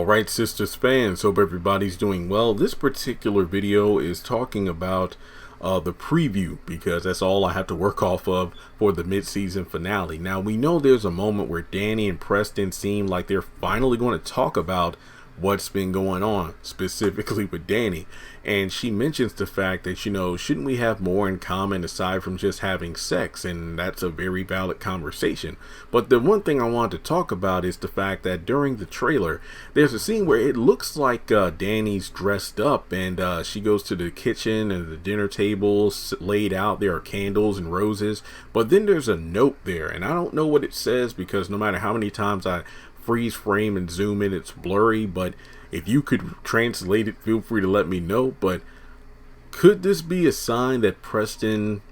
Alright, Sistas fans, hope everybody's doing well. This particular video is talking about the preview, because that's all I have to work off of for the mid-season finale. Now, we know there's a moment where Danni and Preston seem like they're finally going to talk about what's been going on, specifically with Danni. And she mentions the fact that, shouldn't we have more in common aside from just having sex? And that's a very valid conversation. But the one thing I wanted to talk about is the fact that during the trailer, there's a scene where it looks like Danni's dressed up, and she goes to the kitchen and the dinner table's laid out. There are candles and roses, but then there's a note there, and I don't know what it says, because no matter how many times I freeze frame and zoom in, it's blurry. But if you could translate it, feel free to let me know. But could this be a sign that Preston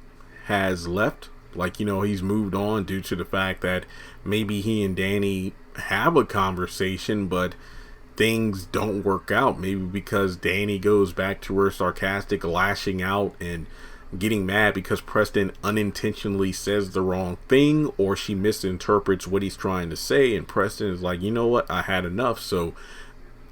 has left? Like, he's moved on due to the fact that maybe he and Danni have a conversation, but things don't work out. Maybe because Danni goes back to her sarcastic lashing out and getting mad because Preston unintentionally says the wrong thing, or she misinterprets what he's trying to say, and Preston is like, you know what, I had enough. So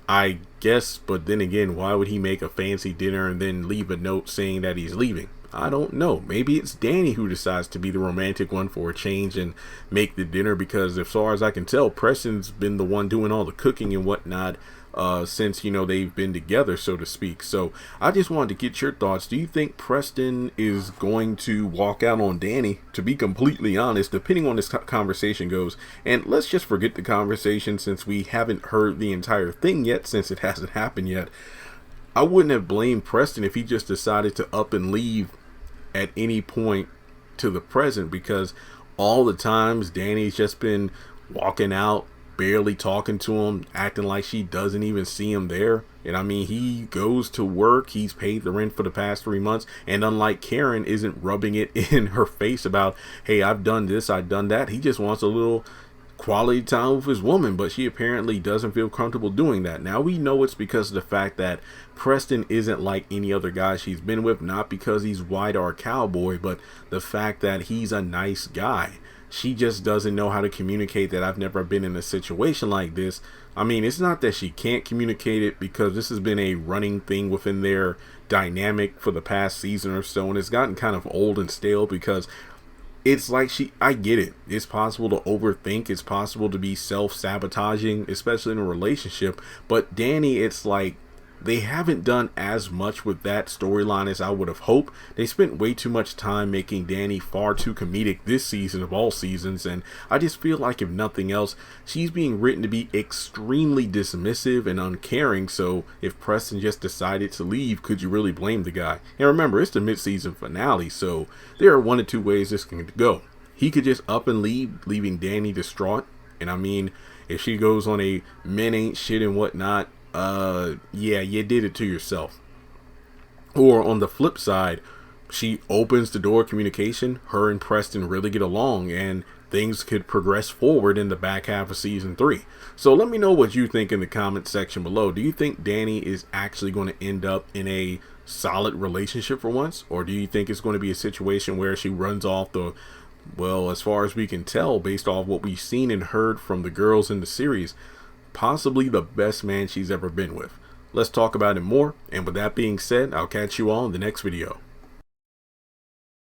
I guess, but then again, why would he make a fancy dinner and then leave a note saying that he's leaving? I don't know. Maybe it's Danni who decides to be the romantic one for a change and make the dinner, because as far as I can tell, Preston's been the one doing all the cooking and whatnot since they've been together, so to speak. So I just wanted to get your thoughts. Do you think Preston is going to walk out on Danni? To be completely honest, depending on this conversation goes, and let's just forget the conversation since we haven't heard the entire thing yet, since it hasn't happened yet, I wouldn't have blamed Preston if he just decided to up and leave at any point to the present, because all the times Danni's just been walking out, barely talking to him, acting like she doesn't even see him there. And I mean, he goes to work, he's paid the rent for the past 3 months, and unlike Karen, isn't rubbing it in her face about, hey, I've done this, I've done that. He just wants a little quality time with his woman, but she apparently doesn't feel comfortable doing that. Now, we know it's because of the fact that Preston isn't like any other guy she's been with, not because he's white or a cowboy, but the fact that he's a nice guy. She just doesn't know how to communicate that I've never been in a situation like this. I mean, it's not that she can't communicate it, because this has been a running thing within their dynamic for the past season or so, and it's gotten kind of old and stale, because it's like I get it. It's possible to overthink. It's possible to be self-sabotaging, especially in a relationship. But Danni, it's like they haven't done as much with that storyline as I would have hoped. They spent way too much time making Danni far too comedic this season of all seasons, and I just feel like, if nothing else, she's being written to be extremely dismissive and uncaring. So if Preston just decided to leave, could you really blame the guy? And remember, it's the mid-season finale, so there are one or two ways this can go. He could just up and leave, leaving Danni distraught. And I mean, if she goes on a men ain't shit and whatnot, yeah, you did it to yourself. Or on the flip side, she opens the door of communication, her and Preston really get along, and things could progress forward in the back half of season 3. So let me know what you think in the comment section below. Do you think Danni is actually going to end up in a solid relationship for once? Or do you think it's going to be a situation where she runs off the, well, as far as we can tell, based off what we've seen and heard from the girls in the series, possibly the best man she's ever been with? Let's talk about it more. And with that being said, I'll catch you all in the next video.